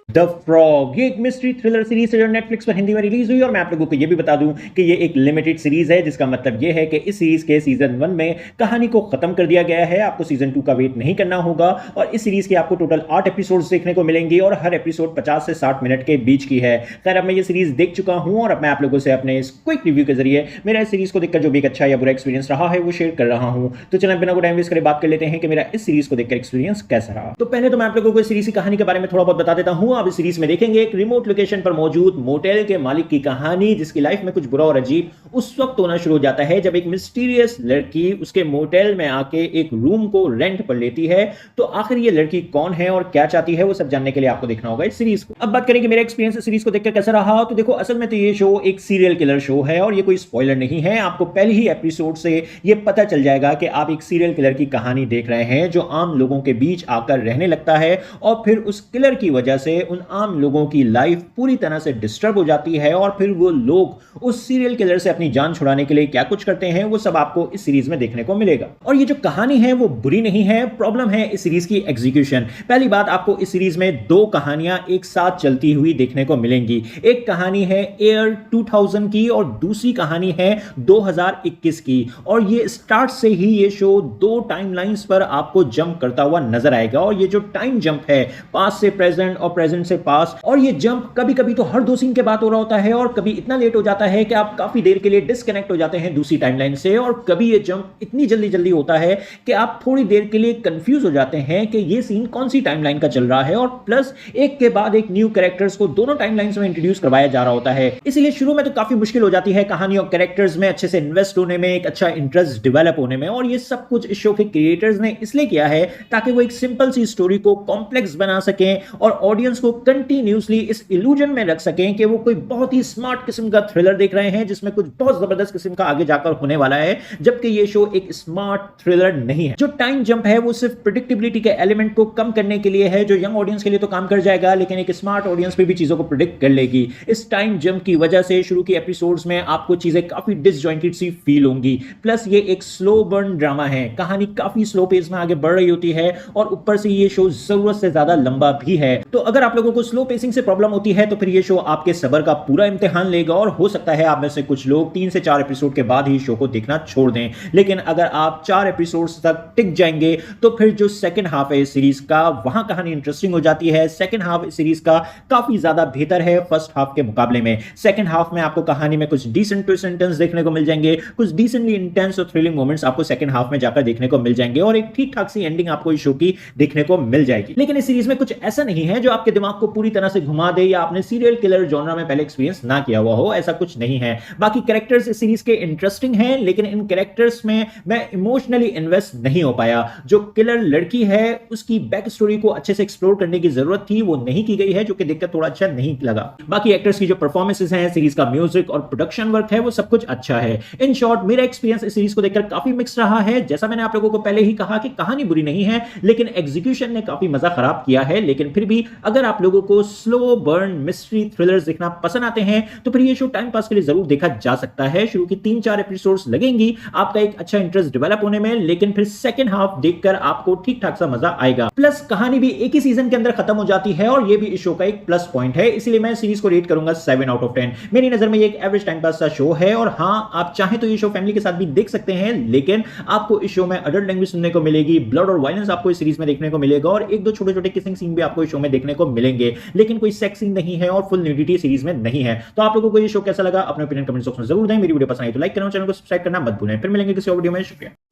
The frog ये एक mystery thriller series है जो नेटफ्लिक्स पर हिंदी में रिलीज हुई और मैं आप लोगों को ये भी बता दूं कि ये एक लिमिटेड सीरीज है, जिसका मतलब ये है कि इस सीरीज के सीजन 1 में कहानी को खत्म कर दिया गया है। आपको सीजन 2 का वेट नहीं करना होगा और इस सीरीज के आपको टोटल 8 एपिसोड्स देखने को मिलेंगे और हर एपिसोड 50 से 60 मिनट के बीच की है। खैर, अब मैं ये सीरीज देख चुका हूं और अब मैं आप लोगों से अपने इस क्विक रिव्यू के जरिए मेरा इस सीरीज को देखकर जो भी एक अच्छा या बुरा एक्सपीरियंस रहा है वो शेयर कर रहा हूं। तो चलिए बिना कोई टाइम वेस्ट करे बात कर लेते हैं कि मेरा इस सीरीज को देखकर एक्सपीरियंस कैसा रहा। तो पहले तो मैं आप लोगों को इस सीरीज की कहानी के बारे में थोड़ा बहुत बता देता हूं। आप इस सीरीज में देखेंगे एक रिमोट लोकेशन पर मौजूद मोटेल के मालिक की कहानी, जिसकी लाइफ में कुछ बुरा और अजीब उस वक्त होना शुरू हो जाता है जब एक मिस्टीरियस लड़की उसके मोटेल में आके एक रूम को रेंट पर लेती है। तो आखिर ये लड़की कौन है और क्या चाहती है वो सब जानने के लिए आपको देखना होगा इस सीरीज को। अब बात करेंगे मेरा एक्सपीरियंस इस सीरीज को देखकर कैसा रहा। तो देखो, असल में तो ये शो एक सीरियल किलर शो है और ये कोई स्पॉइलर नहीं है। आपको पहले ही एपिसोड से ये पता चल जाएगा कि आप एक सीरियल किलर की कहानी देख रहे हैं जो आम लोगों के बीच आकर रहने लगता है और फिर उस किलर की वजह से उन आम लोगों की लाइफ पूरी तरह से डिस्टर्ब हो जाती है और फिर वो लोग उस सीरियल किलर से अपनी जान छुड़ाने के लिए क्या कुछ करते हैं वो सब आपको इस सीरीज में देखने को मिलेगा। और ये जो कहानी है वो बुरी नहीं है, प्रॉब्लम है इस सीरीज की एग्जीक्यूशन। पहली बात, आपको इस सीरीज में दो कहानियां एक साथ चलती हुई देखने को मिलेंगी। एक कहानी है एयर 2000 की और दूसरी कहानी है 2021 की। और ये स्टार्ट से ही ये शो दो टाइमलाइंस पर आपको जंप करता हुआ नजर आएगा। और ये जो टाइम जंप है, पास्ट से प्रेजेंट और प्रेजेंट से पास्ट, और ये जंप कभी कभी तो हर 2 सीन के बाद हो रहा होता है और कभी इतना लेट हो जाता है कि आप काफी देर के लिए डिस्कनेक्ट हो जाते हैं दूसरी टाइमलाइन से। और कभी ये जंप इतनी जल्दी जल्दी होता है कि आप थोड़ी देर के लिए कंफ्यूज हो जाते हैं कि ये सीन कौन सी टाइमलाइन का चल रहा है। और प्लस एक के बाद एक न्यू कैरेक्टर्स को दोनों टाइमलाइंस में इंट्रोड्यूस करवाया जा रहा होता है। इसलिए शुरू में तो काफी मुश्किल हो जाती है कहानी और कैरेक्टर्स में अच्छे से इन्वेस्ट होने में, एक अच्छा इंटरेस्ट डेवलप होने में। और ये सब कुछ इस शो के क्रिएटर्स ने इसलिए किया है ताकि वो एक सिंपल सी स्टोरी को कॉम्प्लेक्स बना सकें और ऑडियंस को कंटिन्यूसली इस इल्यूजन में रख सकें कि वो कोई बहुत ही स्मार्ट किस्म का थ्रिलर देख रहे हैं जिसमें कुछ बहुत जबरदस्त किस्म का आगे जाकर होने वाला है, जबकि ये शो एक स्मार्ट थ्रिलर नहीं है। जो टाइम जंप है वो सिर्फ प्रेडिक्टेबिलिटी के एलिमेंट को कम करने के लिए है, जो यंग ऑडियंस के लिए तो काम कर जाएगा लेकिन एक स्मार्ट ऑडियंस पे भी चीजों को प्रेडिक्ट कर लेगी। इस टाइम जंप की वजह से शुरू की एपिसोड्स में आपको चीजें काफी डिसजॉइंटेड सी फील होंगी। प्लस ये एक स्लो बर्न ड्रामा है, कहानी काफी स्लो पेस में आगे बढ़ रही होती है और ऊपर से ये शो जरूरत से ज्यादा लंबा भी है। तो अगर आप लोगों को स्लो पेसिंग से प्रॉब्लम होती है तो फिर ये शो आपके सब्र का पूरा इम्तिहान लेगा और हो सकता है आप में से कुछ लोग 3 से 4 एपिसोड के बाद ही शो को देखना छोड़ दें। लेकिन अगर आप 4 एपिसोड्स तक टिक जाएंगे तो फिर जो सेकंड हाफ है इस सीरीज का, वहां कहानी इंटरेस्टिंग हो जाती है। सेकंड हाफ इस सीरीज का काफी ज्यादा बेहतर है फर्स्ट हाफ के मुकाबले में। सेकंड हाफ में आपको कहानी में कुछ डिसेंट ट्विस्ट एंड टर्न्स देखने को मिल जाएंगे, कुछ डिसेंटली इंटेंस और थ्रिलिंग मोमेंट्स आपको सेकंड हाफ में जाकर देखने को मिल जाएंगे और एक ठीक ठाक सी एंडिंग आपको इस शो की देखने को मिल जाएगी। लेकिन इस सीरीज में कुछ ऐसा नहीं है जो आपके दिमाग को पूरी तरह से घुमा दे या आपने सीरियल किलर जॉनरा में पहले एक्सपीरियंस ना किया हुआ हो, ऐसा कुछ नहीं है। बाकी कैरेक्टर्स इस सीरीज के इंटरेस्टिंग हैं लेकिन इन कैरेक्टर्स में मैं इमोशनली इन्वेस्ट नहीं हो पाया। जो किलर लड़की है उसकी बैक स्टोरी को अच्छे से एक्सप्लोर करने की जरूरत थी, वो नहीं की गई है, जो कि देखकर थोड़ा अच्छा नहीं लगा। बाकी एक्टर्स की जो परफॉर्मेंसेस हैं, सीरीज का म्यूजिक और प्रोडक्शन वर्क है, वो सब कुछ अच्छा है। इन शॉर्ट मेरा एक्सपीरियंस इस सीरीज को देखकर काफी मिक्स रहा है। जैसा मैंने आप लोगों को पहले ही कहा कि कहानी बुरी नहीं है लेकिन एग्जीक्यूशन ने काफी मजा खराब किया है। लेकिन फिर भी अगर आप लोगों को स्लो बर्न मिस्ट्री थ्रिलर्स देखना पसंद आते हैं तो फिर ये शो टाइम पास के लिए जरूर देखा जा सकता है। शुरू की 3-4 एपिसोड्स लगेंगी आपका एक अच्छा इंटरेस्ट डेवलप होने में, लेकिन फिर सेकंड हाफ देखकर आपको ठीक ठाक सा मजा आएगा। प्लस कहानी भी एक ही सीजन के अंदर खत्म हो जाती है और ये भी इस शो का एक प्लस पॉइंट है। इसलिए मैं सीरीज को रेट करूंगा 7 आउट ऑफ 10। मेरी नजर में ये एक एवरेज टाइम पास का शो है और हां, आप चाहें तो ये शो फैमिली के साथ भी देख सकते हैं, लेकिन आपको इस शो में अडल्ट लैंग्वेज सुनने को मिलेगी, ब्लड और वायलेंस आपको इस सीरीज में देखने को मिलेगा और 1-2 छोटे-छोटे किसिंग सीन भी आपको इस शो में देखने को मिलेंगे, लेकिन कोई सेक्स सीन नहीं है और फुल न्यूडिटी सीरीज में नहीं है। तो आप लोगों को ये शो कैसा लगा अपने ओपिनियन कमेंट बॉक्स में जरूर दें। मेरी वीडियो पसंद आई तो लाइक करना, चैनल को सब्सक्राइब करना मत भूलें। फिर मिलेंगे किसी और वीडियो में। शुक्रिया।